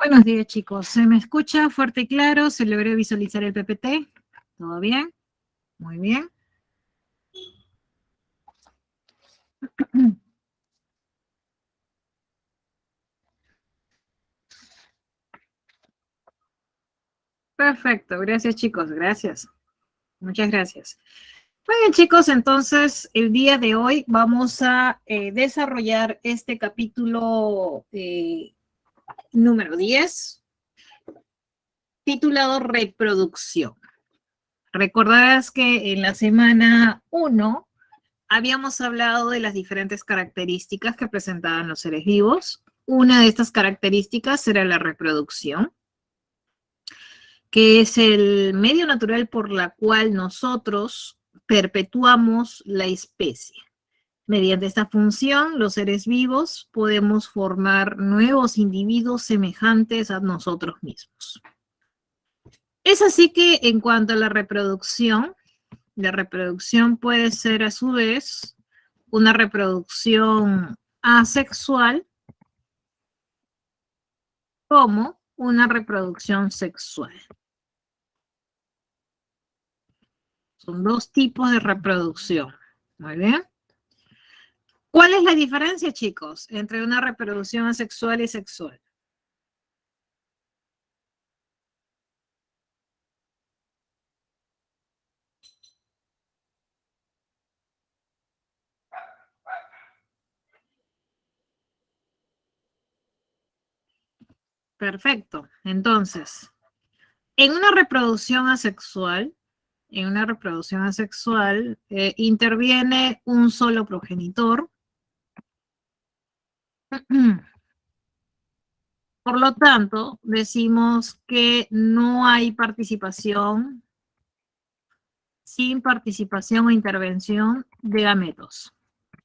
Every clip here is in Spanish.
Buenos días, chicos. ¿Se me escucha fuerte y claro? ¿Se logró visualizar el PPT? ¿Todo bien? Muy bien. Perfecto. Gracias, chicos. Gracias. Muchas gracias. Muy bien, chicos. Entonces, el día de hoy vamos a desarrollar este capítulo número 10, titulado Reproducción. Recordarás que en la semana 1 habíamos hablado de las diferentes características que presentaban los seres vivos. Una de estas características era la reproducción, que es el medio natural por la cual nosotros perpetuamos la especie. Mediante esta función, los seres vivos podemos formar nuevos individuos semejantes a nosotros mismos. Es así que en cuanto a la reproducción puede ser a su vez una reproducción asexual como una reproducción sexual. Son dos tipos de reproducción. Muy bien. ¿Cuál es la diferencia, chicos, entre una reproducción asexual y sexual? Perfecto. Entonces, en una reproducción asexual, interviene un solo progenitor. Por lo tanto, decimos que no hay participación, sin participación o intervención de gametos.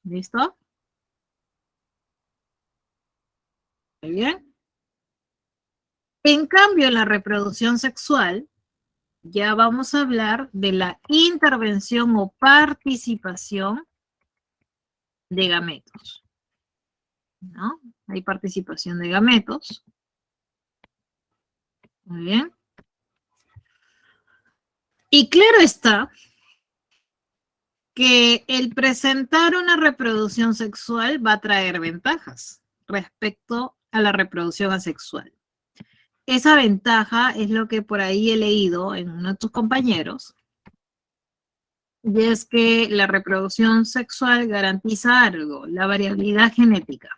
¿Listo? Muy bien. En cambio, en la reproducción sexual, ya vamos a hablar de la intervención o participación de gametos. ¿No? Hay participación de gametos. Muy bien. Y claro está que el presentar una reproducción sexual va a traer ventajas respecto a la reproducción asexual. Esa ventaja es lo que por ahí he leído en uno de tus compañeros, y es que la reproducción sexual garantiza algo, la variabilidad genética.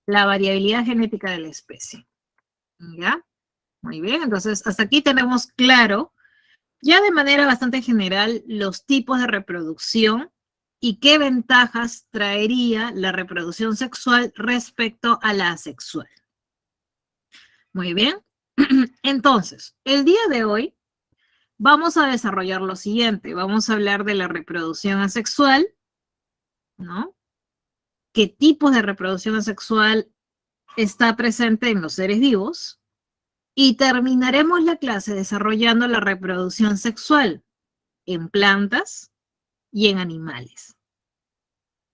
La variabilidad genética de la especie. ¿Ya? Muy bien, entonces hasta aquí tenemos claro, ya de manera bastante general, los tipos de reproducción y qué ventajas traería la reproducción sexual respecto a la asexual. Muy bien, entonces, el día de hoy vamos a desarrollar lo siguiente. Vamos a hablar de la reproducción asexual, ¿no? ¿Qué tipos de reproducción asexual está presente en los seres vivos? Y terminaremos la clase desarrollando la reproducción sexual en plantas y en animales.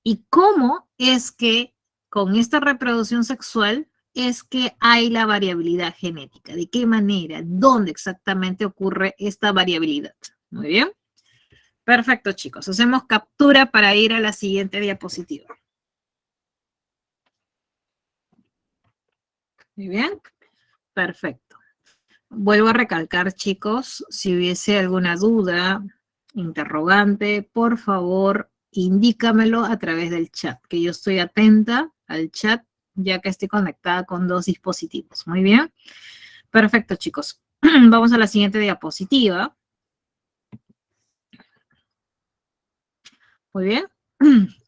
¿Y cómo es que con esta reproducción sexual es que hay la variabilidad genética? ¿De qué manera? ¿Dónde exactamente ocurre esta variabilidad? Muy bien. Perfecto, chicos. Hacemos captura para ir a la siguiente diapositiva. Muy bien. Perfecto. Vuelvo a recalcar, chicos, si hubiese alguna duda, interrogante, por favor, indícamelo a través del chat, que yo estoy atenta al chat, ya que estoy conectada con dos dispositivos. Muy bien. Perfecto, chicos. Vamos a la siguiente diapositiva. Muy bien.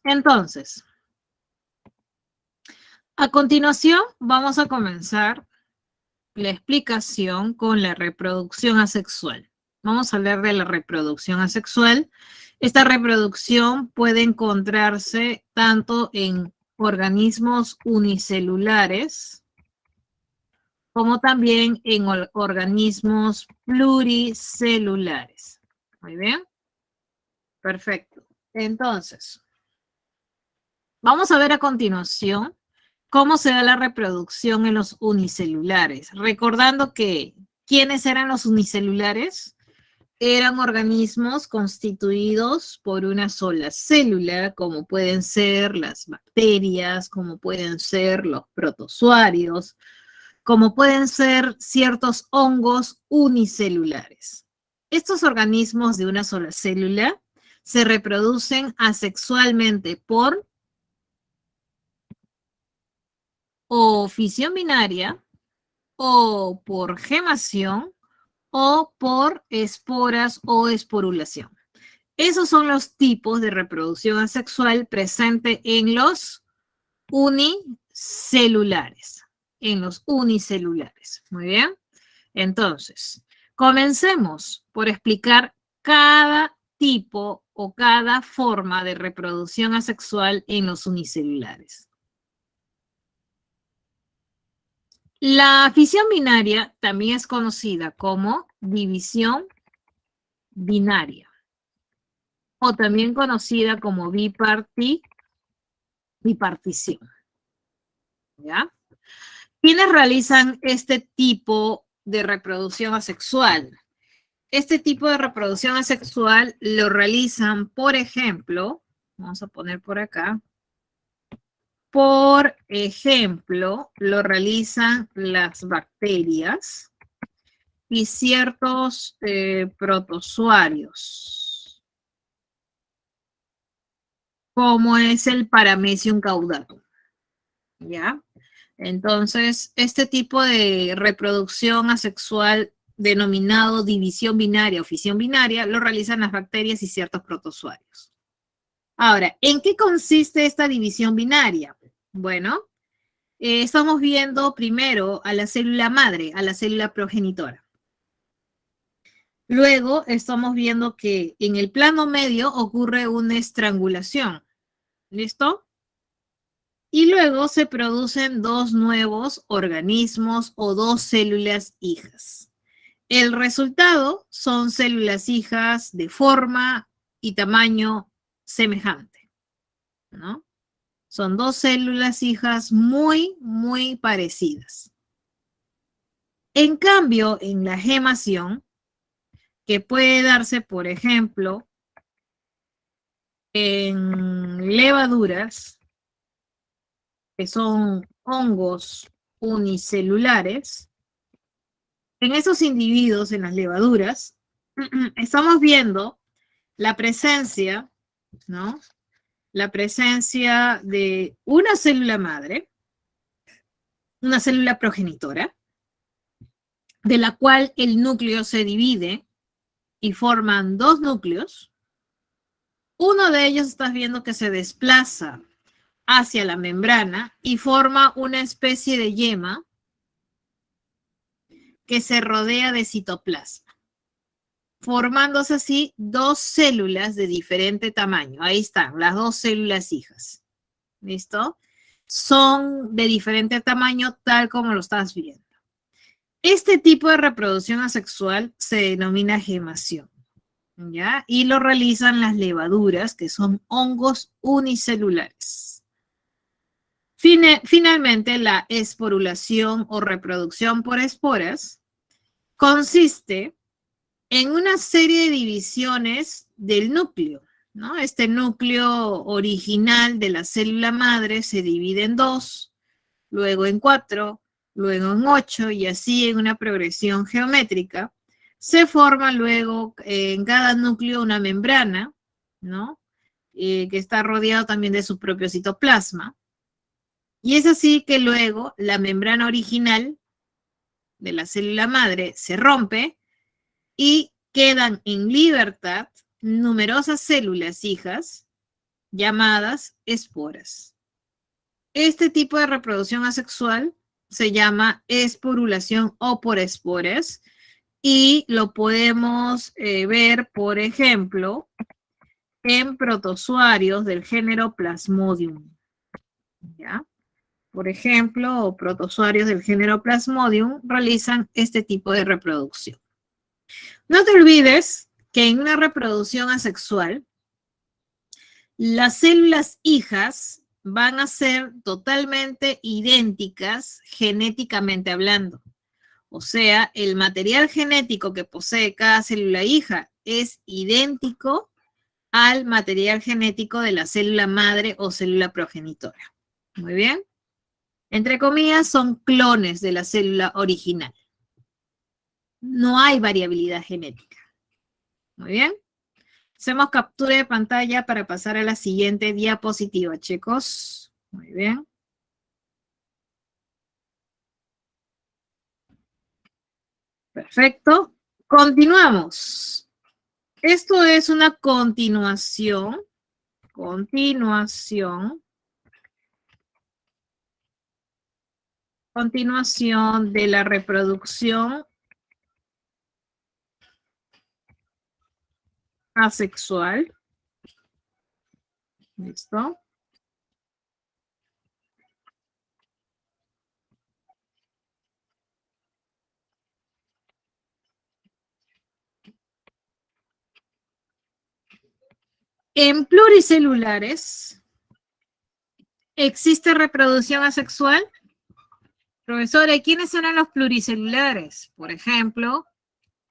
Entonces, a continuación vamos a comenzar la explicación con la reproducción asexual. Vamos a hablar de la reproducción asexual. Esta reproducción puede encontrarse tanto en organismos unicelulares como también en organismos pluricelulares. Muy bien. Perfecto. Entonces, vamos a ver a continuación ¿Cómo se da la reproducción en los unicelulares? Recordando que, ¿quiénes eran los unicelulares? Eran organismos constituidos por una sola célula, como pueden ser las bacterias, como pueden ser los protozoarios, como pueden ser ciertos hongos unicelulares. Estos organismos de una sola célula se reproducen asexualmente por o fisión binaria, o por gemación, o por esporas o esporulación. Esos son los tipos de reproducción asexual presente en los unicelulares. En los unicelulares. Muy bien. Entonces, comencemos por explicar cada tipo o cada forma de reproducción asexual en los unicelulares. La fisión binaria también es conocida como división binaria o también conocida como bipartición. ¿Ya? ¿Quiénes realizan este tipo de reproducción asexual? Este tipo de reproducción asexual lo realizan, por ejemplo, vamos a poner por acá, por ejemplo, lo realizan las bacterias y ciertos protozoarios, como es el Paramecium caudatum, ¿ya? Entonces, este tipo de reproducción asexual denominado división binaria o fisión binaria lo realizan las bacterias y ciertos protozoarios. Ahora, ¿en qué consiste esta división binaria? Bueno, estamos viendo primero a la célula madre, a la célula progenitora. Luego estamos viendo que en el plano medio ocurre una estrangulación. ¿Listo? Y luego se producen dos nuevos organismos o dos células hijas. El resultado son células hijas de forma y tamaño semejante, ¿no? Son dos células hijas muy, muy parecidas. En cambio, en la gemación, que puede darse, por ejemplo, en levaduras, que son hongos unicelulares, en esos individuos, en las levaduras, estamos viendo la presencia, ¿no? La presencia de una célula madre, una célula progenitora, de la cual el núcleo se divide y forman dos núcleos. Uno de ellos estás viendo que se desplaza hacia la membrana y forma una especie de yema que se rodea de citoplasma, formándose así dos células de diferente tamaño. Ahí están, las dos células hijas. ¿Listo? Son de diferente tamaño, tal como lo estás viendo. Este tipo de reproducción asexual se denomina gemación, ¿ya? Y lo realizan las levaduras, que son hongos unicelulares. Finalmente, la esporulación o reproducción por esporas consiste en una serie de divisiones del núcleo, ¿no? Este núcleo original de la célula madre se divide en dos, luego en 4, luego en 8 y así en una progresión geométrica. Se forma luego en cada núcleo una membrana, ¿no? Que está rodeado también de su propio citoplasma. Y es así que luego la membrana original de la célula madre se rompe y quedan en libertad numerosas células hijas llamadas esporas. Este tipo de reproducción asexual se llama esporulación o por esporas y lo podemos ver, por ejemplo, en protozoarios del género Plasmodium. ¿Ya? Por ejemplo, protozoarios del género Plasmodium realizan este tipo de reproducción. No te olvides que en una reproducción asexual, las células hijas van a ser totalmente idénticas genéticamente hablando. O sea, el material genético que posee cada célula hija es idéntico al material genético de la célula madre o célula progenitora. Muy bien. Entre comillas, son clones de la célula original. No hay variabilidad genética. Muy bien. Hacemos captura de pantalla para pasar a la siguiente diapositiva, chicos. Muy bien. Perfecto. Continuamos. Esto es una continuación de la reproducción asexual. ¿Listo? En pluricelulares, ¿existe reproducción asexual? Profesora, ¿y quiénes eran los pluricelulares? Por ejemplo,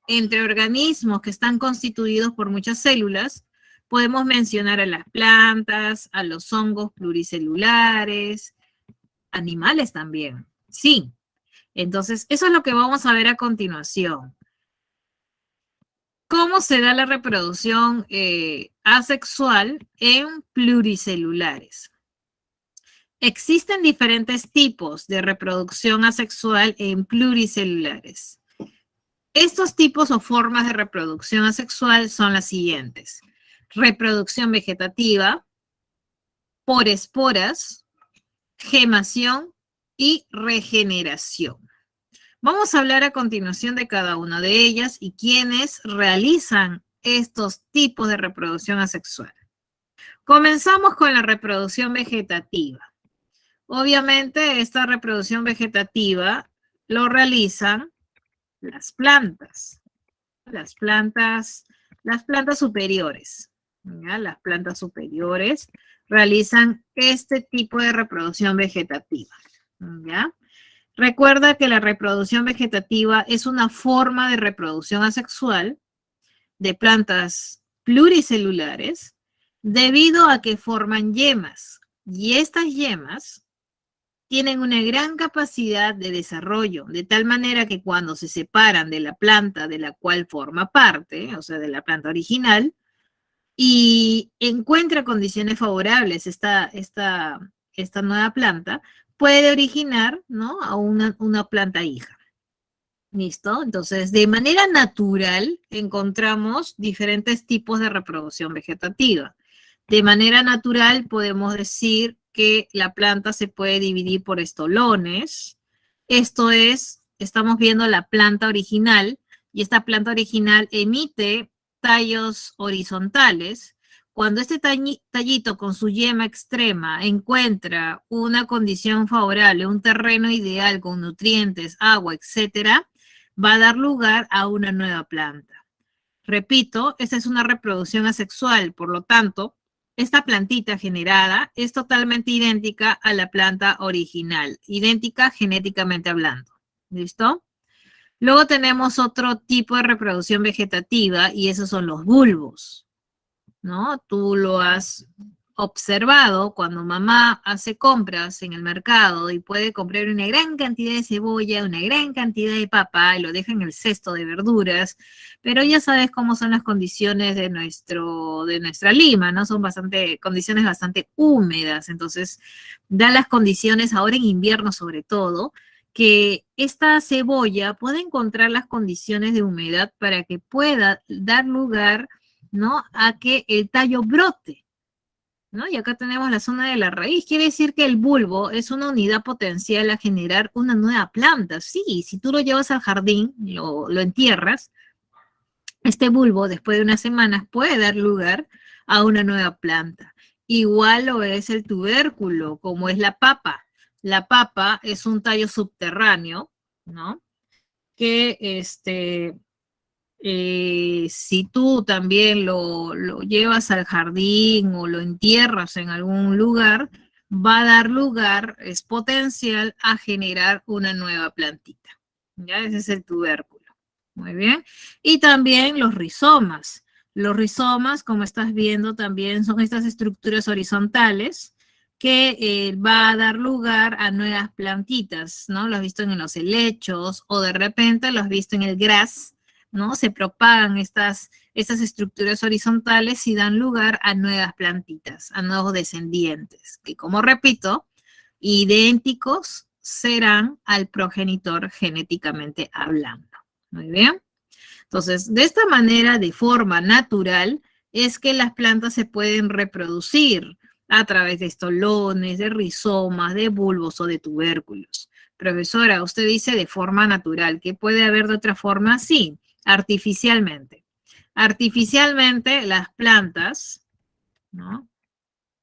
entre organismos que están constituidos por muchas células, podemos mencionar a las plantas, a los hongos pluricelulares, animales también. Sí. Entonces, eso es lo que vamos a ver a continuación. ¿Cómo se da la reproducción asexual en pluricelulares? Existen diferentes tipos de reproducción asexual en pluricelulares. Estos tipos o formas de reproducción asexual son las siguientes. Reproducción vegetativa, por esporas, gemación y regeneración. Vamos a hablar a continuación de cada una de ellas y quiénes realizan estos tipos de reproducción asexual. Comenzamos con la reproducción vegetativa. Obviamente, esta reproducción vegetativa lo realizan las plantas. Las plantas superiores. ¿Ya? Las plantas superiores realizan este tipo de reproducción vegetativa. ¿Ya? Recuerda que la reproducción vegetativa es una forma de reproducción asexual de plantas pluricelulares debido a que forman yemas y estas yemas tienen una gran capacidad de desarrollo, de tal manera que cuando se separan de la planta de la cual forma parte, o sea, de la planta original, y encuentra condiciones favorables esta nueva planta, puede originar, ¿no?, a una planta hija. ¿Listo? Entonces, de manera natural encontramos diferentes tipos de reproducción vegetativa. De manera natural podemos decir que la planta se puede dividir por estolones. Esto es, estamos viendo la planta original y esta planta original emite tallos horizontales. Cuando este tallito con su yema extrema encuentra una condición favorable, un terreno ideal con nutrientes, agua, etcétera, va a dar lugar a una nueva planta. Repito, esta es una reproducción asexual, por lo tanto, esta plantita generada es totalmente idéntica a la planta original, idéntica genéticamente hablando. ¿Listo? Luego tenemos otro tipo de reproducción vegetativa y esos son los bulbos, ¿no? Tú lo has observado cuando mamá hace compras en el mercado y puede comprar una gran cantidad de cebolla, una gran cantidad de papa y lo deja en el cesto de verduras, pero ya sabes cómo son las condiciones de nuestra Lima, ¿no? Son condiciones bastante húmedas, entonces da las condiciones ahora en invierno sobre todo, que esta cebolla puede encontrar las condiciones de humedad para que pueda dar lugar, ¿no?, a que el tallo brote, ¿no? Y acá tenemos la zona de la raíz. Quiere decir que el bulbo es una unidad potencial a generar una nueva planta. Sí, si tú lo llevas al jardín, lo entierras, este bulbo después de unas semanas puede dar lugar a una nueva planta. Igual lo es el tubérculo, como es la papa. La papa es un tallo subterráneo, ¿no? Que si tú también lo llevas al jardín o lo entierras en algún lugar, va a dar lugar, es potencial a generar una nueva plantita. ¿Ya? Ese es el tubérculo. Muy bien. Y también los rizomas. Los rizomas, como estás viendo, también son estas estructuras horizontales que va a dar lugar a nuevas plantitas, ¿no? Lo has visto en los helechos o de repente lo has visto en el gras, ¿no? Se propagan estas estructuras horizontales y dan lugar a nuevas plantitas, a nuevos descendientes, que como repito, idénticos serán al progenitor genéticamente hablando. Muy bien. Entonces, de esta manera, de forma natural, es que las plantas se pueden reproducir a través de estolones, de rizomas, de bulbos o de tubérculos. Profesora, usted dice de forma natural. ¿Qué puede haber de otra forma? Sí, artificialmente. Artificialmente las plantas, ¿no?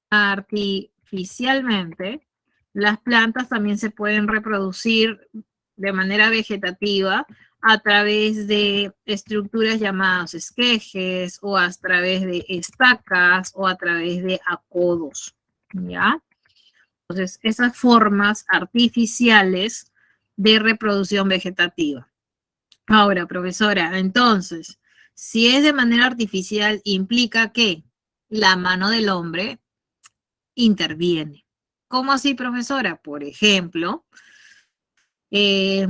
Artificialmente las plantas también se pueden reproducir de manera vegetativa a través de estructuras llamadas esquejes o a través de estacas o a través de acodos, ¿ya? Entonces, esas formas artificiales de reproducción vegetativa. Ahora, profesora, entonces, si es de manera artificial, implica que la mano del hombre interviene. ¿Cómo así, profesora? Por ejemplo, eh,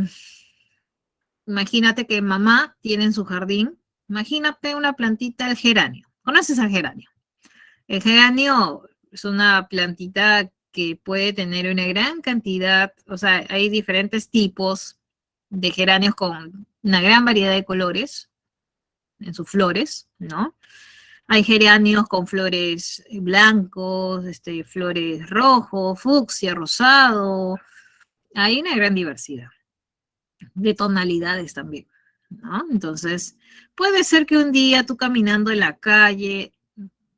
imagínate que mamá tiene en su jardín, imagínate una plantita del geranio. ¿Conoces al geranio? El geranio es una plantita que puede tener una gran cantidad, o sea, hay diferentes tipos de geranios con una gran variedad de colores en sus flores, ¿no? Hay geranios con flores blancos, flores rojo, fucsia, rosado. Hay una gran diversidad de tonalidades también, ¿no? Entonces, puede ser que un día tú caminando en la calle,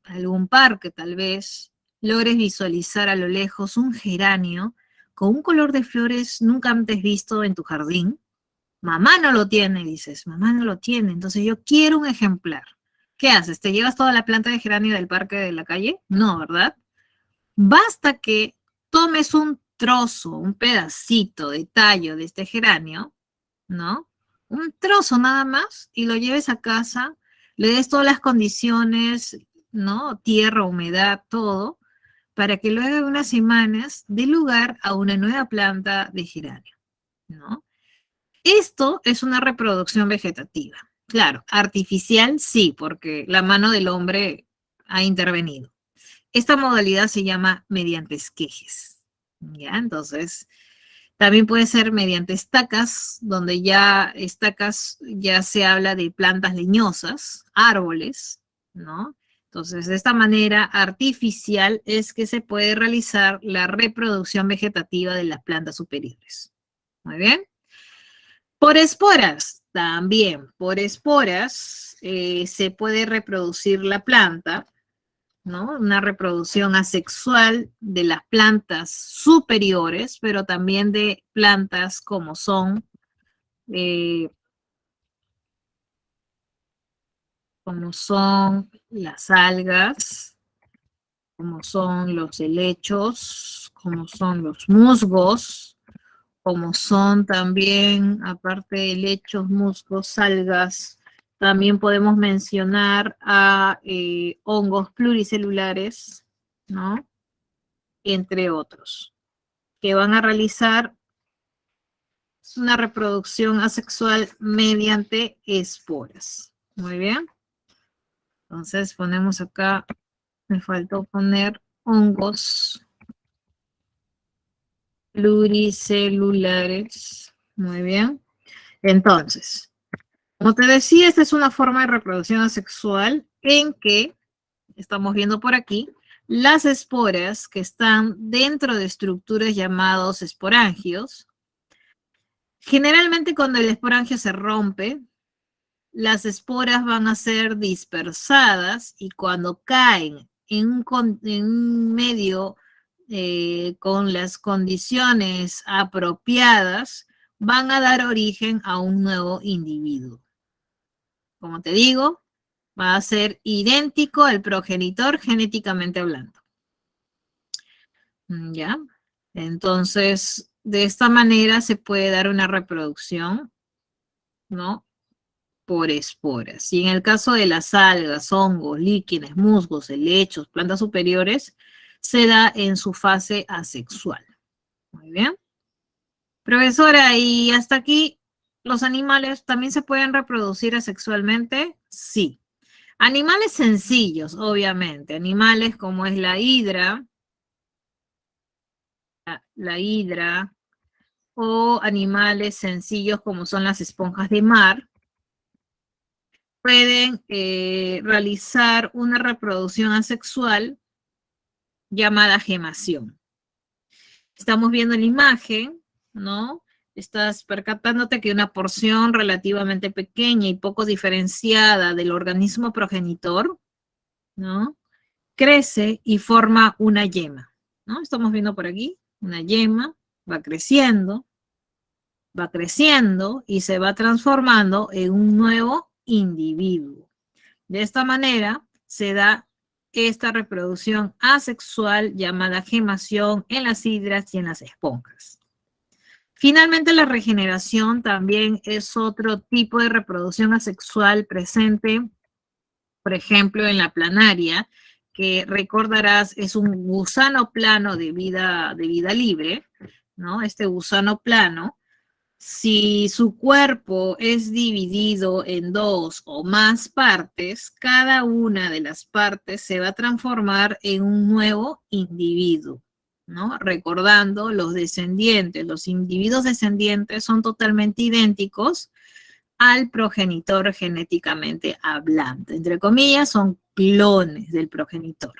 algún parque tal vez, logres visualizar a lo lejos un geranio con un color de flores nunca antes visto en tu jardín. Mamá no lo tiene, dices, mamá no lo tiene, entonces yo quiero un ejemplar. ¿Qué haces? ¿Te llevas toda la planta de geranio del parque de la calle? No, ¿verdad? Basta que tomes un trozo, un pedacito de tallo de este geranio, ¿no? Un trozo nada más y lo lleves a casa, le des todas las condiciones, ¿no? Tierra, humedad, todo, para que luego de unas semanas dé lugar a una nueva planta de geranio, ¿no? Esto es una reproducción vegetativa. Claro, artificial sí, porque la mano del hombre ha intervenido. Esta modalidad se llama mediante esquejes. ¿Ya? Entonces, también puede ser mediante estacas, donde ya estacas ya se habla de plantas leñosas, árboles, ¿no? Entonces, de esta manera artificial es que se puede realizar la reproducción vegetativa de las plantas superiores. Muy bien. Por esporas, también, por esporas se puede reproducir la planta, ¿no? Una reproducción asexual de las plantas superiores, pero también de plantas eh, como son las algas, como son los helechos, como son los musgos, como son también, aparte de helechos, musgos, algas, también podemos mencionar a hongos pluricelulares, ¿no? Entre otros, que van a realizar una reproducción asexual mediante esporas. Muy bien. Entonces ponemos acá, me faltó poner hongos pluricelulares. Muy bien. Entonces, como te decía, esta es una forma de reproducción asexual en que, estamos viendo por aquí, las esporas que están dentro de estructuras llamados esporangios, generalmente cuando el esporangio se rompe, las esporas van a ser dispersadas y cuando caen en un medio con las condiciones apropiadas, van a dar origen a un nuevo individuo. Como te digo, va a ser idéntico al progenitor genéticamente hablando. ¿Ya? Entonces, de esta manera se puede dar una reproducción, ¿no? Por esporas. Y en el caso de las algas, hongos, líquenes, musgos, helechos, plantas superiores, se da en su fase asexual. Muy bien. Profesora, y hasta aquí, ¿los animales también se pueden reproducir asexualmente? Sí. Animales sencillos, obviamente. Animales como es la hidra, la hidra, o animales sencillos como son las esponjas de mar, pueden realizar una reproducción asexual llamada gemación. Estamos viendo la imagen, ¿no? Estás percatándote que una porción relativamente pequeña y poco diferenciada del organismo progenitor, ¿no? Crece y forma una yema, ¿no? Estamos viendo por aquí una yema, va creciendo y se va transformando en un nuevo individuo. De esta manera se da esta reproducción asexual llamada gemación en las hidras y en las esponjas. Finalmente, la regeneración también es otro tipo de reproducción asexual presente, por ejemplo, en la planaria, que recordarás es un gusano plano de vida libre, ¿no? Este gusano plano, si su cuerpo es dividido en dos o más partes, cada una de las partes se va a transformar en un nuevo individuo, ¿no? Recordando los descendientes, los individuos descendientes son totalmente idénticos al progenitor genéticamente hablante. Entre comillas, son clones del progenitor,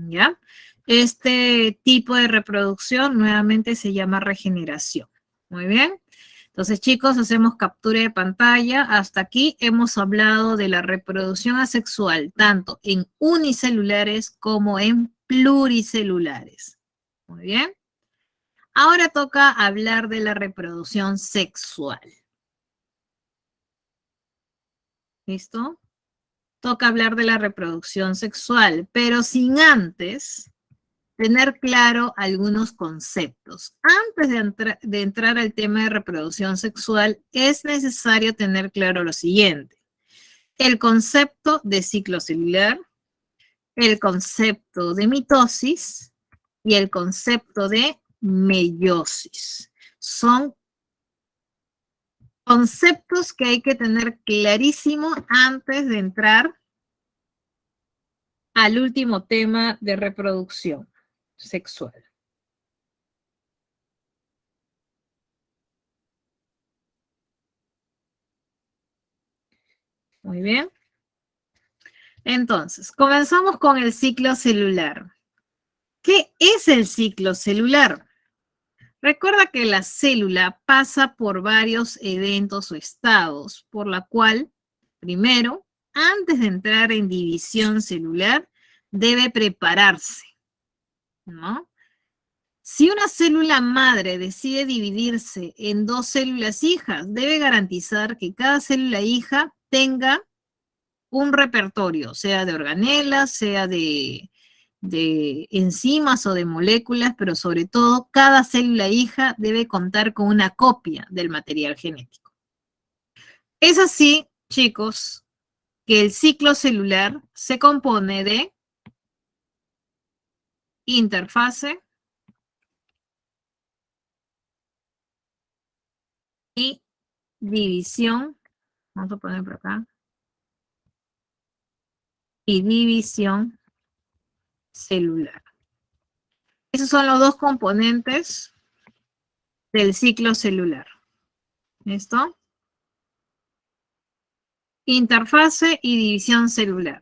¿ya? Este tipo de reproducción nuevamente se llama regeneración. Muy bien. Entonces, chicos, hacemos captura de pantalla. Hasta aquí hemos hablado de la reproducción asexual, tanto en unicelulares como en pluricelulares. Muy bien. Ahora toca hablar de la reproducción sexual. ¿Listo? Toca hablar de la reproducción sexual, pero sin antes tener claro algunos conceptos. Antes de entrar al tema de reproducción sexual, es necesario tener claro lo siguiente. El concepto de ciclo celular, el concepto de mitosis y el concepto de meiosis. Son conceptos que hay que tener clarísimo antes de entrar al último tema de reproducción sexual. Muy bien. Entonces, comenzamos con el ciclo celular. ¿Qué es el ciclo celular? Recuerda que la célula pasa por varios eventos o estados, por la cual, primero, antes de entrar en división celular, debe prepararse, ¿no? Si una célula madre decide dividirse en dos células hijas, debe garantizar que cada célula hija tenga un repertorio, sea de organelas, sea de enzimas o de moléculas, pero sobre todo cada célula hija debe contar con una copia del material genético. Es así, chicos, que el ciclo celular se compone de interfase y división, vamos a poner por acá, y división celular. Esos son los dos componentes del ciclo celular. ¿Listo? Interfase y división celular.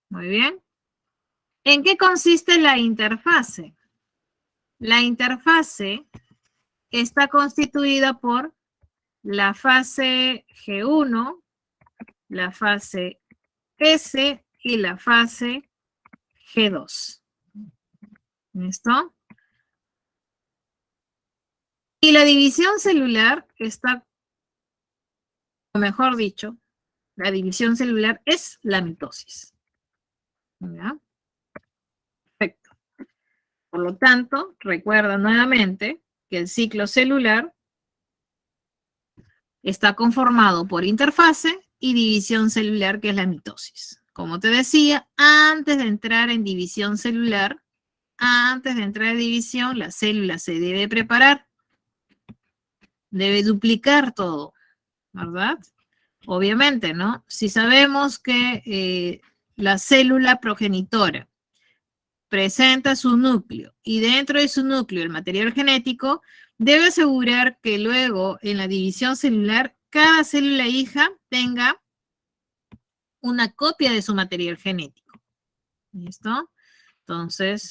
Muy bien. ¿En qué consiste la interfase? La interfase está constituida por la fase G1, la fase S y la fase G2. ¿Listo? Y la división celular está, o mejor dicho, la división celular es la mitosis. ¿Ya? Perfecto. Por lo tanto, recuerda nuevamente que el ciclo celular está conformado por interfase y división celular, que es la mitosis. Como te decía, antes de entrar en división celular, antes de entrar en división, la célula se debe preparar, debe duplicar todo, ¿verdad? Obviamente, ¿no? Si sabemos que la célula progenitora presenta su núcleo y dentro de su núcleo el material genético, debe asegurar que luego en la división celular cada célula hija tenga una copia de su material genético. ¿Listo? Entonces,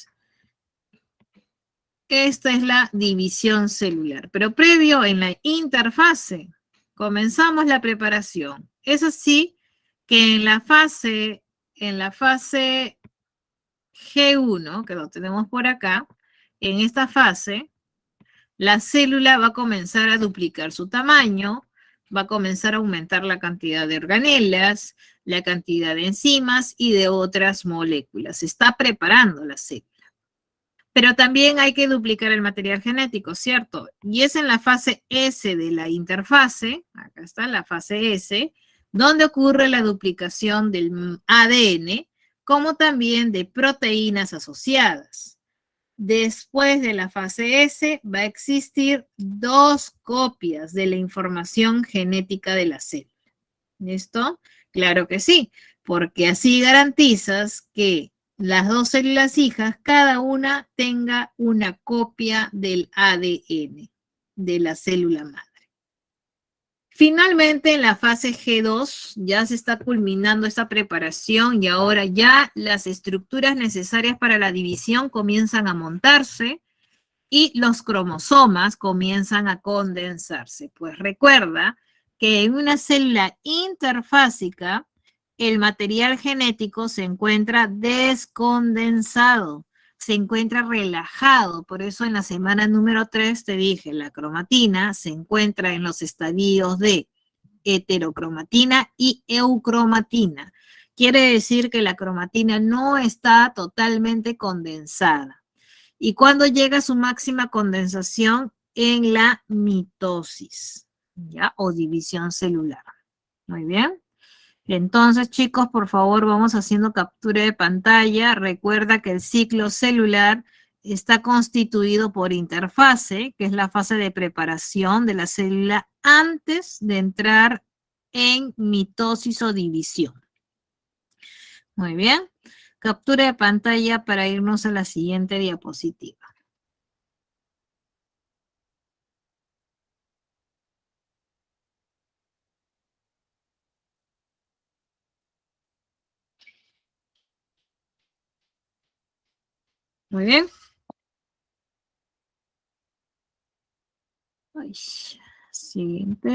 esta es la división celular. Pero previo en la interfase, comenzamos la preparación. Es así que en la fase G1, que lo tenemos por acá, en esta fase, la célula va a comenzar a duplicar su tamaño, va a comenzar a aumentar la cantidad de organelas, la cantidad de enzimas y de otras moléculas. Se está preparando la célula. Pero también hay que duplicar el material genético, ¿cierto? Y es en la fase S de la interfase, acá está la fase S, donde ocurre la duplicación del ADN, como también de proteínas asociadas. Después de la fase S va a existir 2 copias de la información genética de la célula. ¿Listo? Claro que sí, porque así garantizas que las 2 células hijas, cada una tenga una copia del ADN de la célula madre. Finalmente, en la fase G2 ya se está culminando esta preparación y ahora ya las estructuras necesarias para la división comienzan a montarse y los cromosomas comienzan a condensarse. Pues recuerda que en una célula interfásica, el material genético se encuentra descondensado, se encuentra relajado. Por eso en la semana número 3 te dije, la cromatina se encuentra en los estadios de heterocromatina y eucromatina. Quiere decir que la cromatina no está totalmente condensada. ¿Y cuándo llega su máxima condensación? En la mitosis, ¿ya? O división celular. Muy bien. Entonces, chicos, por favor, vamos haciendo captura de pantalla. Recuerda que el ciclo celular está constituido por interfase, que es la fase de preparación de la célula antes de entrar en mitosis o división. Muy bien. Captura de pantalla para irnos a la siguiente diapositiva. Muy bien. Ay, siguiente.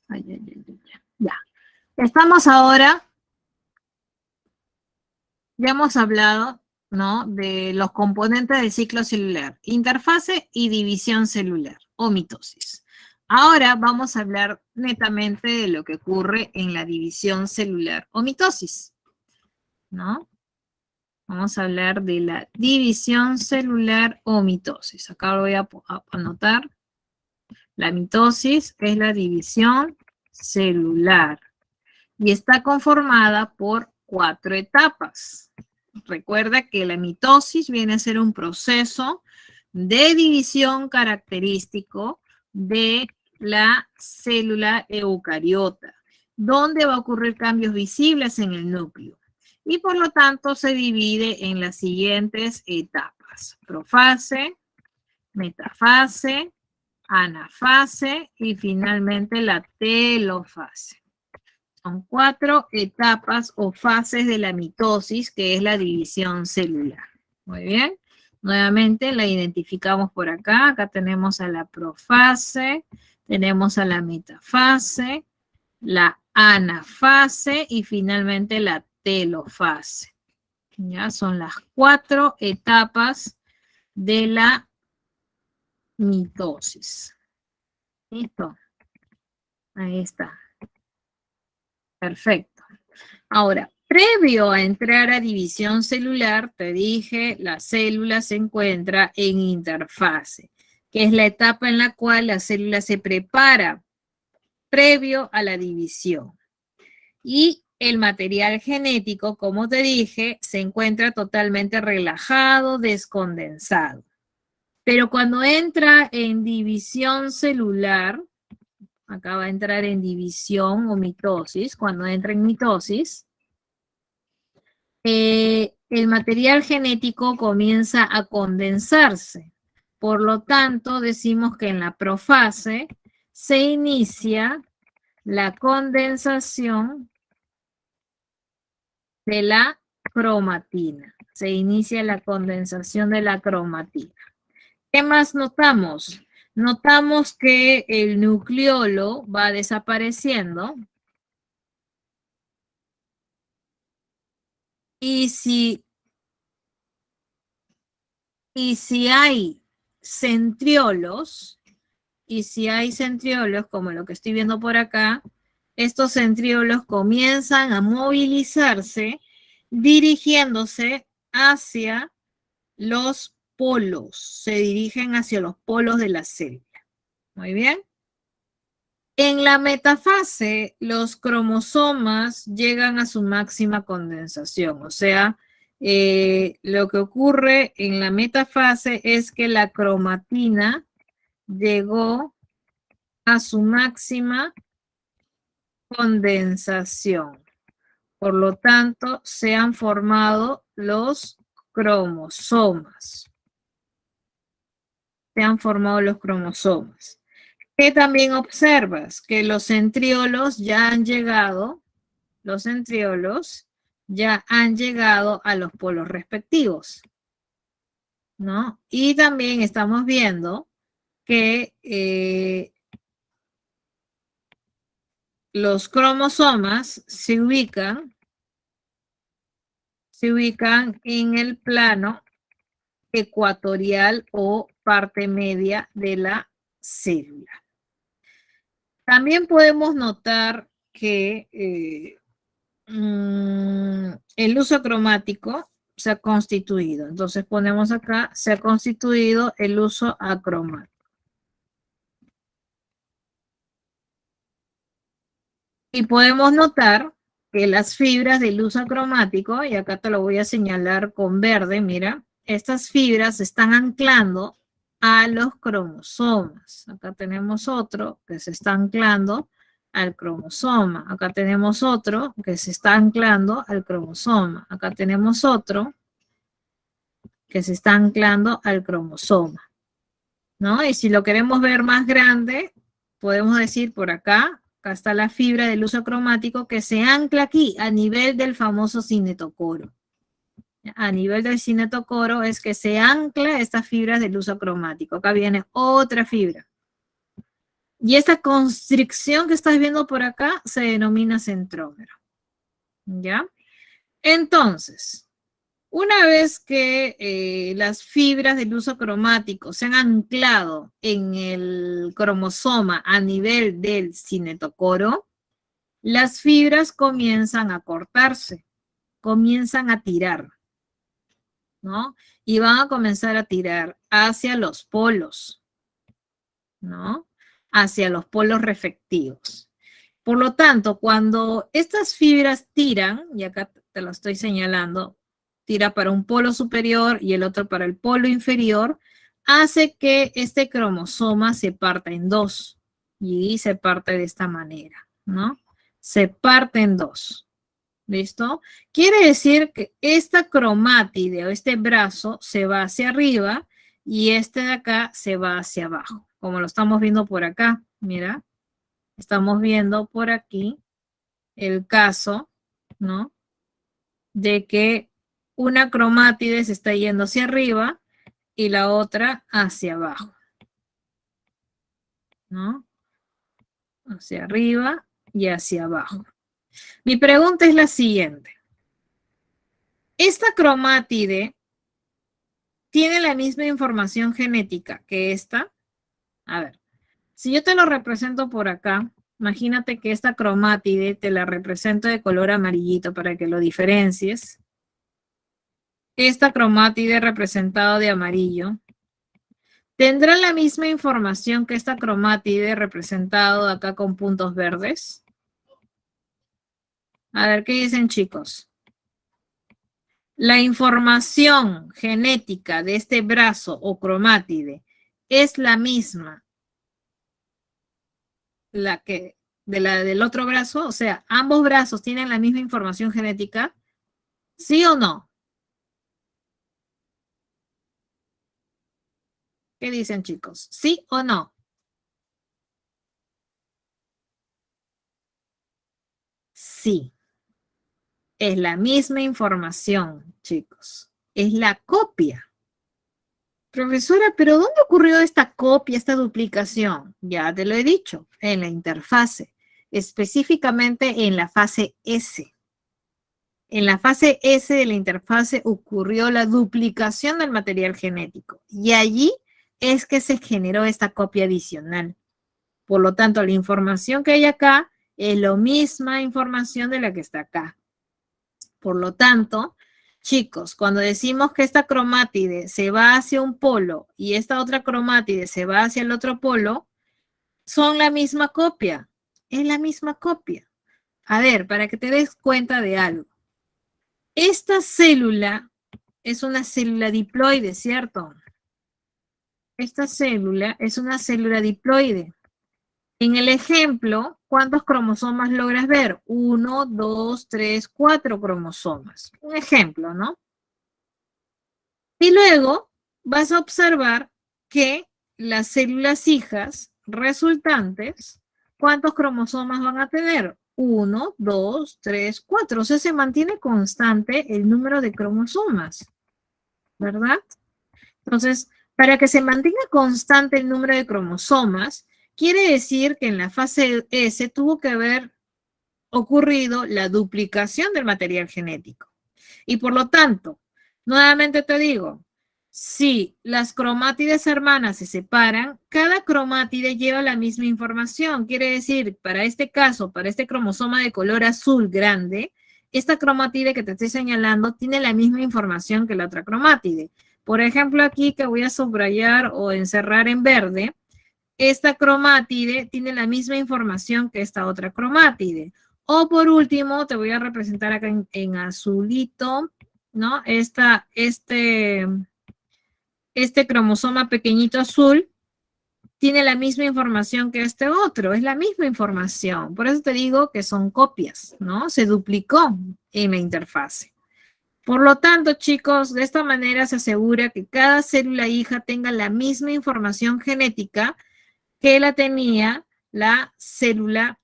Ay, ay, ay, ay. Ya. Estamos ahora, ya hemos hablado, ¿no? De los componentes del ciclo celular, interfase y división celular o mitosis. Ahora vamos a hablar netamente de lo que ocurre en la división celular o mitosis, ¿no? Vamos a hablar de la división celular o mitosis. Acá lo voy a anotar. La mitosis es la división celular y está conformada por 4 etapas. Recuerda que la mitosis viene a ser un proceso de división característico de la célula eucariota, donde va a ocurrir cambios visibles en el núcleo. Y por lo tanto se divide en las siguientes etapas: profase, metafase, anafase y finalmente la telofase. Son 4 etapas o fases de la mitosis, que es la división celular. Muy bien. Nuevamente la identificamos por acá. Acá tenemos a la profase, tenemos a la metafase, la anafase y finalmente la telofase. Ya son las 4 etapas de la mitosis. ¿Listo? Ahí está. Perfecto. Ahora, Previo a entrar a división celular, te dije, la célula se encuentra en interfase, que es la etapa en la cual la célula se prepara previo a la división. Y el material genético, como te dije, se encuentra totalmente relajado, descondensado. Pero cuando entra en división celular, acá va a entrar en división o mitosis, cuando entra en mitosis, el material genético comienza a condensarse. Por lo tanto, decimos que en la profase se inicia la condensación de la cromatina. Se inicia la condensación de la cromatina. ¿Qué más notamos? Notamos que el nucleolo va desapareciendo. Y si hay centriolos, como lo que estoy viendo por acá, estos centriolos comienzan a movilizarse dirigiéndose hacia los polos, se dirigen hacia los polos de la célula. Muy bien. En la metafase, los cromosomas llegan a su máxima condensación, o sea, lo que ocurre en la metafase es que la cromatina llegó a su máxima condensación. Por lo tanto, se han formado los cromosomas. Se han formado los cromosomas. ¿Qué también observas? Que los centriolos ya han llegado, a los polos respectivos, ¿no? Y también estamos viendo que los cromosomas se ubican en el plano ecuatorial o parte media de la célula. También podemos notar que el uso cromático se ha constituido. Entonces ponemos acá, se ha constituido el uso acromático. Y podemos notar que las fibras del uso acromático, y acá te lo voy a señalar con verde, mira, estas fibras se están anclando a los cromosomas. Acá tenemos otro que se está anclando al cromosoma. Acá tenemos otro que se está anclando al cromosoma. Acá tenemos otro que se está anclando al cromosoma, ¿no? Y si lo queremos ver más grande, podemos decir por acá está la fibra del uso cromático que se ancla aquí a nivel del famoso cinetocoro. A nivel del cinetocoro es que se ancla estas fibras del uso cromático. Acá viene otra fibra. Y esta constricción que estás viendo por acá se denomina centrómero. ¿Ya? Entonces, una vez que las fibras del uso cromático se han anclado en el cromosoma a nivel del cinetocoro, las fibras comienzan a cortarse, comienzan a tirar, ¿no? Y van a comenzar a tirar hacia los polos, ¿no? Hacia los polos respectivos. Por lo tanto, cuando estas fibras tiran, y acá te lo estoy señalando, tira para un polo superior y el otro para el polo inferior, hace que este cromosoma se parta en dos. Y se parte de esta manera, ¿no? Se parte en dos. ¿Listo? Quiere decir que esta cromátide o este brazo se va hacia arriba y este de acá se va hacia abajo, como lo estamos viendo por acá. Mira, estamos viendo por aquí el caso, ¿no? De que una cromátide se está yendo hacia arriba y la otra hacia abajo, ¿no? Hacia arriba y hacia abajo. Mi pregunta es la siguiente. ¿Esta cromátide tiene la misma información genética que esta? A ver, si yo te lo represento por acá, Imagínate que esta cromátide te la represento de color amarillito para que lo diferencies. Esta cromátide representada de amarillo tendrá la misma información que esta cromátide representado acá con puntos verdes. A ver, ¿qué dicen, chicos? La información genética de este brazo o cromátide es la misma del otro brazo, o sea, ambos brazos tienen la misma información genética, ¿sí o no? ¿Qué dicen, chicos? ¿Sí o no? Sí, es la misma información, chicos. Es la copia. Profesora, ¿pero dónde ocurrió esta copia, esta duplicación? Ya te lo he dicho, en la interfase, específicamente en la fase S. En la fase S de la interfase ocurrió la duplicación del material genético y allí es que se generó esta copia adicional. Por lo tanto, la información que hay acá es la misma información de la que está acá. Por lo tanto, chicos, cuando decimos que esta cromátide se va hacia un polo y esta otra cromátide se va hacia el otro polo, son la misma copia. Es la misma copia. A ver, para que te des cuenta de algo. Esta célula es una célula diploide, ¿cierto? Esta célula es una célula diploide. En el ejemplo, ¿cuántos cromosomas logras ver? 1, 2, 3, 4 cromosomas. Un ejemplo, ¿no? Y luego vas a observar que las células hijas resultantes, ¿cuántos cromosomas van a tener? 1, 2, 3, 4. O sea, se mantiene constante el número de cromosomas, ¿verdad? Entonces, para que se mantenga constante el número de cromosomas, quiere decir que en la fase S tuvo que haber ocurrido la duplicación del material genético. Y por lo tanto, nuevamente te digo, si las cromátides hermanas se separan, cada cromátide lleva la misma información. Quiere decir, para este caso, para este cromosoma de color azul grande, esta cromátide que te estoy señalando tiene la misma información que la otra cromátide. Por ejemplo, aquí que voy a subrayar o encerrar en verde, esta cromátide tiene la misma información que esta otra cromátide. O por último, te voy a representar acá en azulito, ¿no? Este cromosoma pequeñito azul tiene la misma información que este otro, es la misma información. Por eso te digo que son copias, ¿no? Se duplicó en la interfase. Por lo tanto, chicos, de esta manera se asegura que cada célula hija tenga la misma información genética que la tenía la célula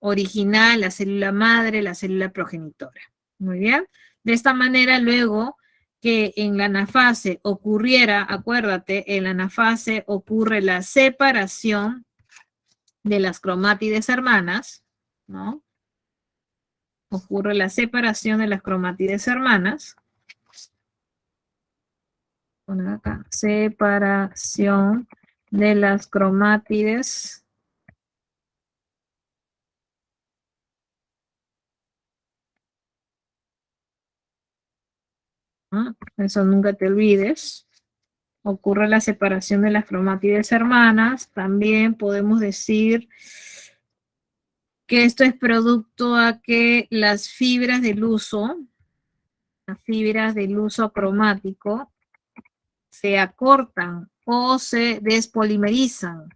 original, la célula madre, la célula progenitora. Muy bien. De esta manera, luego que en la anafase ocurriera, acuérdate, en la anafase ocurre la separación de las cromátides hermanas, ¿no? Ocurre la separación de las cromátides hermanas. Poner acá, separación de las cromátides. ¿No? Eso nunca te olvides. Ocurre la separación de las cromátides hermanas. También podemos decir que esto es producto a que las fibras del uso cromático se acortan o se despolimerizan.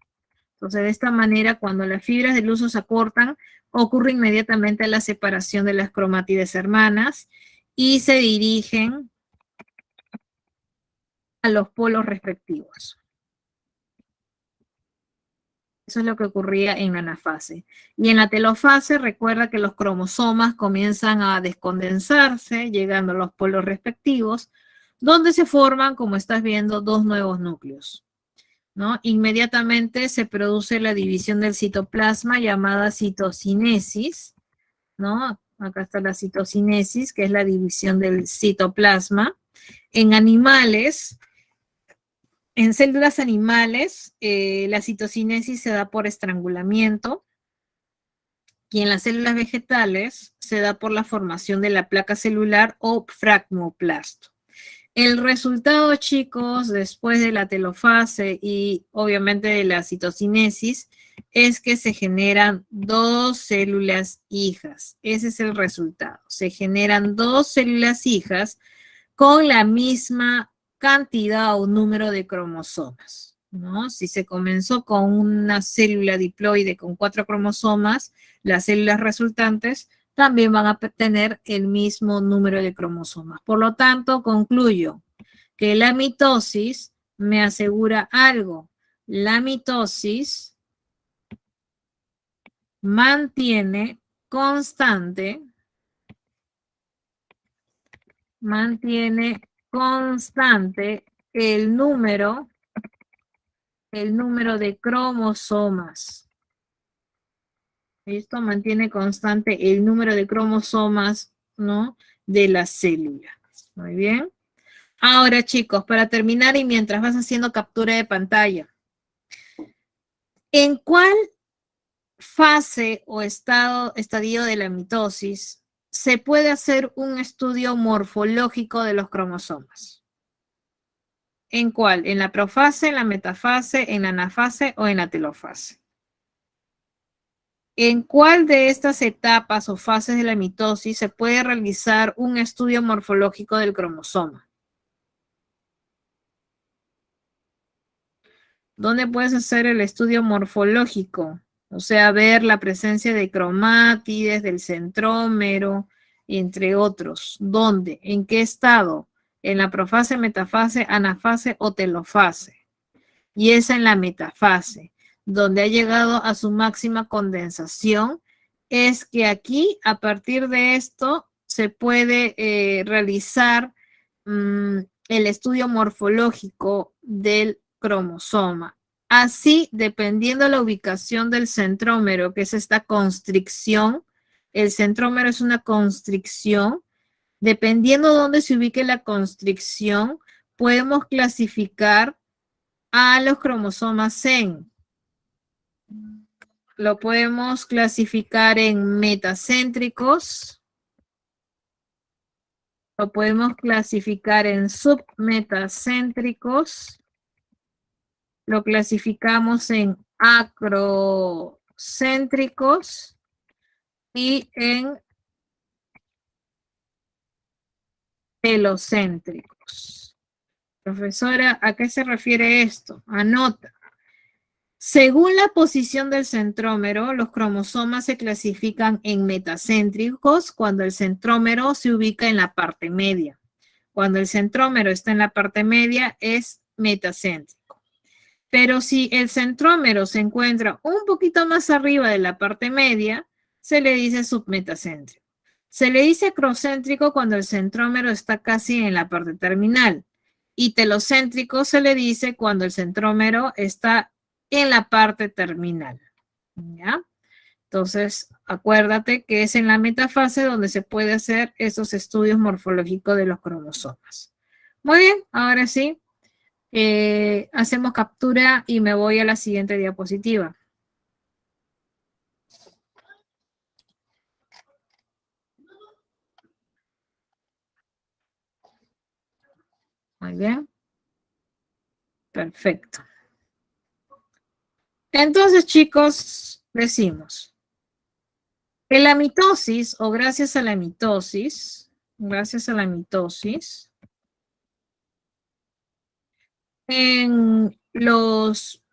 Entonces, de esta manera, cuando las fibras del uso se acortan, ocurre inmediatamente la separación de las cromátides hermanas y se dirigen a los polos respectivos. Eso es lo que ocurría en la anafase. Y en la telofase, recuerda que los cromosomas comienzan a descondensarse, llegando a los polos respectivos, donde se forman, como estás viendo, dos nuevos núcleos, ¿no? Inmediatamente se produce la división del citoplasma llamada citocinesis, ¿no? Acá está la citocinesis, que es la división del citoplasma. En animales, En células animales, la citocinesis se da por estrangulamiento y en las células vegetales se da por la formación de la placa celular o fragmoplasto. El resultado, chicos, después de la telofase y obviamente de la citocinesis, es que se generan dos células hijas. Ese es el resultado. Se generan dos células hijas con la misma cantidad o número de cromosomas, ¿no? Si se comenzó con una célula diploide con 4 cromosomas, las células resultantes también van a tener el mismo número de cromosomas. Por lo tanto, concluyo que la mitosis me asegura algo. La mitosis mantiene constante el número de cromosomas. Esto mantiene constante el número de cromosomas, ¿no? De la célula. Muy bien. Ahora, chicos, para terminar y mientras vas haciendo captura de pantalla, ¿en cuál fase o estadio de la mitosis se puede hacer un estudio morfológico de los cromosomas? ¿En cuál? ¿En la profase, en la metafase, en la anafase o en la telofase? ¿En cuál de estas etapas o fases de la mitosis se puede realizar un estudio morfológico del cromosoma? ¿Dónde puedes hacer el estudio morfológico? O sea, ver la presencia de cromátides, del centrómero, entre otros. ¿Dónde? ¿En qué estado? ¿En la profase, metafase, anafase o telofase? Y es en la metafase, donde ha llegado a su máxima condensación. Es que aquí, a partir de esto, se puede realizar el estudio morfológico del cromosoma. Así, dependiendo de la ubicación del centrómero, que es esta constricción, el centrómero es una constricción, dependiendo de dónde se ubique la constricción, podemos clasificar a los cromosomas lo podemos clasificar en metacéntricos, lo podemos clasificar en submetacéntricos, lo clasificamos en acrocéntricos y en telocéntricos. Profesora, ¿a qué se refiere esto? Anota. Según la posición del centrómero, los cromosomas se clasifican en metacéntricos cuando el centrómero se ubica en la parte media. Cuando el centrómero está en la parte media es metacéntrico. Pero si el centrómero se encuentra un poquito más arriba de la parte media, se le dice submetacéntrico. Se le dice acrocéntrico cuando el centrómero está casi en la parte terminal. Y telocéntrico se le dice cuando el centrómero está en la parte terminal. ¿Ya? Entonces, acuérdate que es en la metafase donde se puede hacer esos estudios morfológicos de los cromosomas. Muy bien, ahora sí, hacemos captura y me voy a la siguiente diapositiva. Muy bien. Perfecto. Entonces, chicos, decimos, en la mitosis o gracias a la mitosis, en los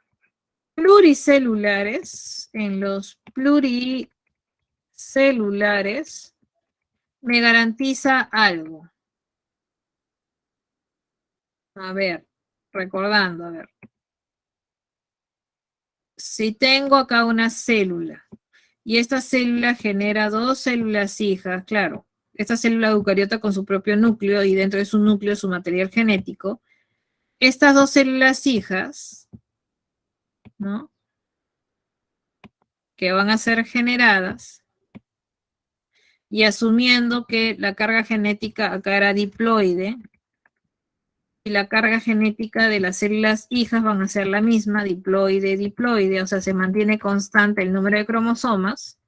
pluricelulares, me garantiza algo. A ver, recordando, a ver. Si tengo acá una célula y esta célula genera dos células hijas, claro, esta célula eucariota con su propio núcleo y dentro de su núcleo su material genético, estas dos células hijas, ¿no? Que van a ser generadas y asumiendo que la carga genética acá era diploide, y la carga genética de las células hijas van a ser la misma, diploide, diploide, o sea, se mantiene constante el número de cromosomas.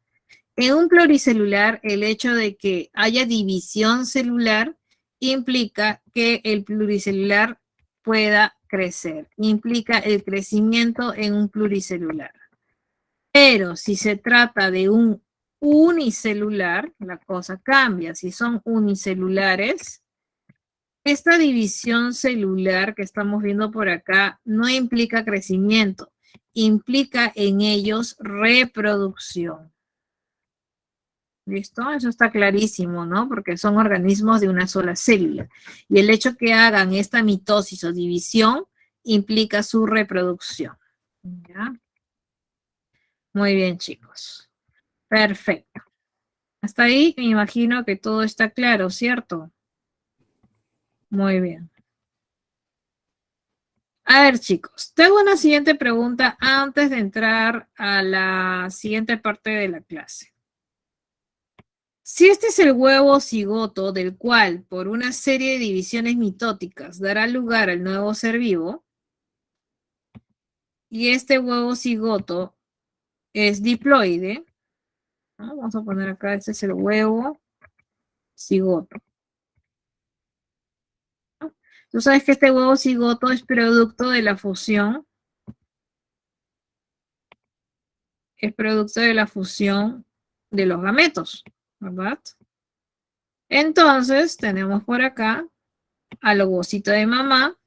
En un pluricelular, el hecho de que haya división celular implica que el pluricelular pueda crecer, implica el crecimiento en un pluricelular. Pero si se trata de un unicelular, la cosa cambia. Si son unicelulares, esta división celular que estamos viendo por acá no implica crecimiento, implica en ellos reproducción. ¿Listo? Eso está clarísimo, ¿no? Porque son organismos de una sola célula. Y el hecho que hagan esta mitosis o división implica su reproducción. ¿Ya? Muy bien, chicos. Perfecto. Hasta ahí me imagino que todo está claro, ¿cierto? Muy bien. A ver, chicos, tengo una siguiente pregunta antes de entrar a la siguiente parte de la clase. Si este es el huevo cigoto del cual, por una serie de divisiones mitóticas, dará lugar al nuevo ser vivo, y este huevo cigoto es diploide, ¿no? Vamos a poner acá, este es el huevo cigoto. ¿No? Tú sabes que este huevo cigoto es producto de la fusión, de los gametos, ¿verdad? Entonces, tenemos por acá al ovocito de mamá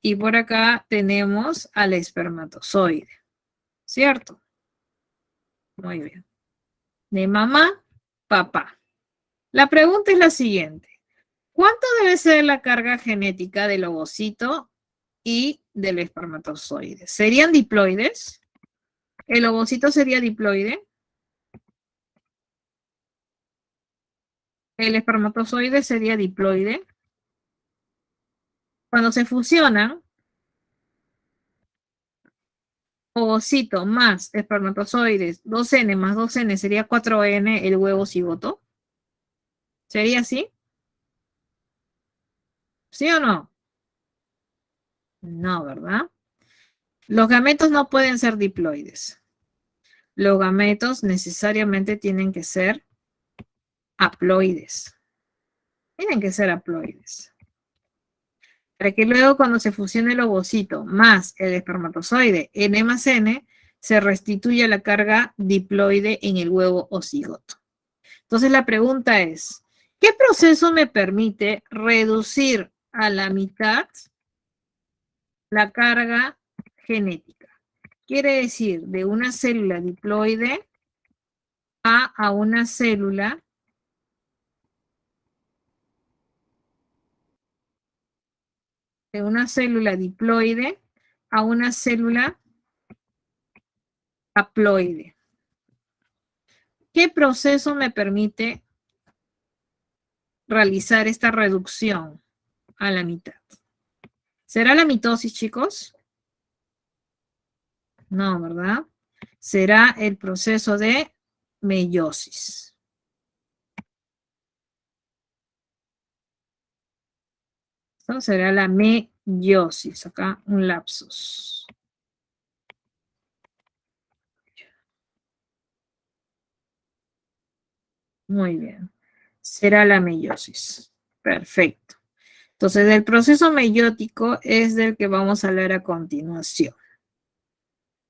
y por acá tenemos al espermatozoide, ¿cierto? Muy bien. De mamá, papá. La pregunta es la siguiente. ¿Cuánto debe ser la carga genética del ovocito y del espermatozoide? ¿Serían diploides? ¿El ovocito sería diploide? ¿El espermatozoide sería diploide? Cuando se fusionan, ovocito más espermatozoides, 2N más 2N sería 4N el huevo cigoto. ¿Sería así? ¿Sí o no? No, ¿verdad? Los gametos no pueden ser diploides. Los gametos necesariamente tienen que ser haploides. Tienen que ser haploides. Para que luego cuando se fusione el ovocito más el espermatozoide N más N, se restituya la carga diploide en el huevo o cigoto. Entonces la pregunta es, ¿qué proceso me permite reducir a la mitad la carga genética? Quiere decir, de una célula diploide a una célula diploide a una célula haploide. ¿Qué proceso me permite realizar esta reducción a la mitad? ¿Será la mitosis, chicos? No, ¿verdad? Será el proceso de meiosis. Esto será la meiosis. Acá un lapsus. Muy bien. Será la meiosis. Perfecto. Entonces, del proceso meiótico es del que vamos a hablar a continuación.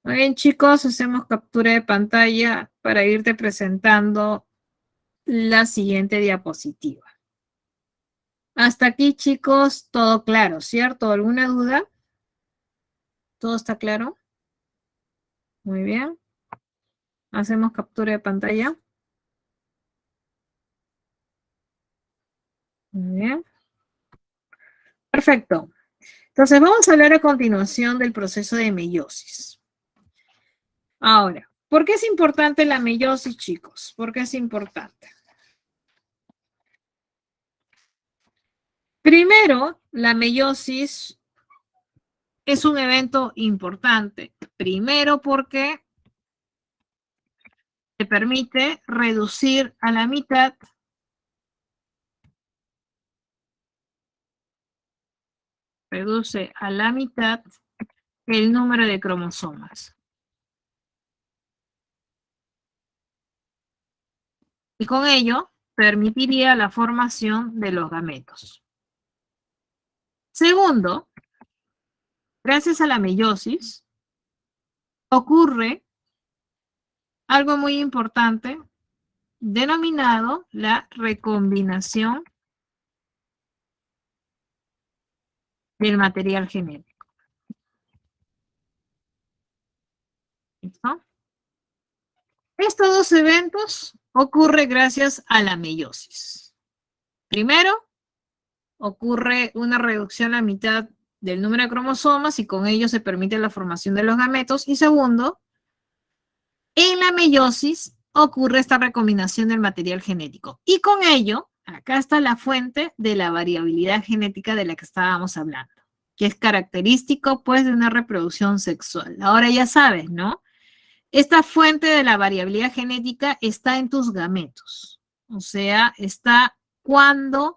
Muy bien, chicos, hacemos captura de pantalla para irte presentando la siguiente diapositiva. Hasta aquí, chicos, todo claro, ¿cierto? ¿Alguna duda? ¿Todo está claro? Muy bien. Hacemos captura de pantalla. Muy bien. Perfecto. Entonces, vamos a hablar a continuación del proceso de meiosis. Ahora, ¿por qué es importante la meiosis, chicos? ¿Por qué es importante? Primero, la meiosis es un evento importante. Primero porque te permite reducir a la mitad reduce a la mitad el número de cromosomas. Y con ello permitiría la formación de los gametos. Segundo, gracias a la meiosis, ocurre algo muy importante denominado la recombinación del material genético. ¿Listo? Estos dos eventos ocurren gracias a la meiosis. Primero, ocurre una reducción a la mitad del número de cromosomas y con ello se permite la formación de los gametos. Y segundo, en la meiosis ocurre esta recombinación del material genético. Y con ello, acá está la fuente de la variabilidad genética de la que estábamos hablando, que es característico, pues, de una reproducción sexual. Ahora ya sabes, ¿no? Esta fuente de la variabilidad genética está en tus gametos. O sea, está cuando,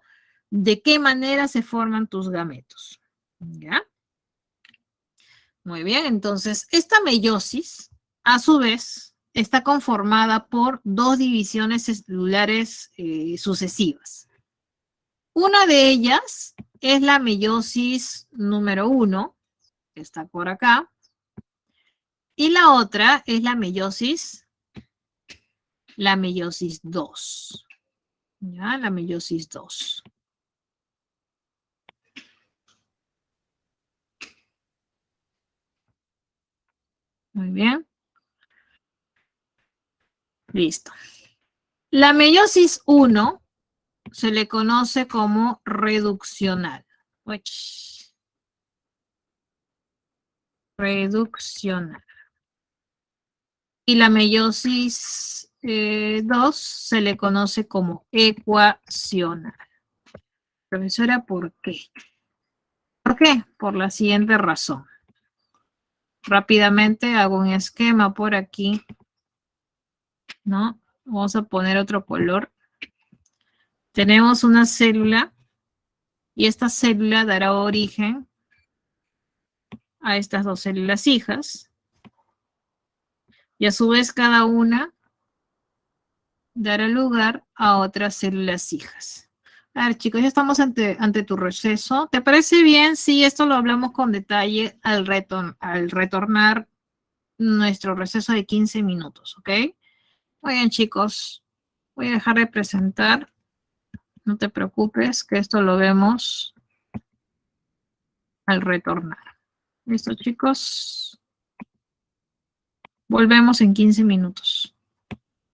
de qué manera se forman tus gametos. ¿Ya? Muy bien, entonces, esta meiosis, a su vez, está conformada por dos divisiones celulares sucesivas. Una de ellas es la meiosis número 1, que está por acá, y la otra es la meiosis 2. ¿Ya? La meiosis 2. Muy bien. Listo. La meiosis 1 se le conoce como reduccional. Reduccional. Y la meiosis 2 se le conoce como ecuacional. Profesora, ¿por qué? ¿Por qué? Por la siguiente razón. Rápidamente hago un esquema por aquí, ¿no? Vamos a poner otro color. Tenemos una célula y esta célula dará origen a estas dos células hijas. Y a su vez cada una dará lugar a otras células hijas. A ver, chicos, ya estamos ante tu receso. ¿Te parece bien si esto lo hablamos con detalle al retornar nuestro receso de 15 minutos, ¿ok? Muy bien, chicos. Voy a dejar de presentar. No te preocupes, que esto lo vemos al retornar. ¿Listo, chicos? Volvemos en 15 minutos.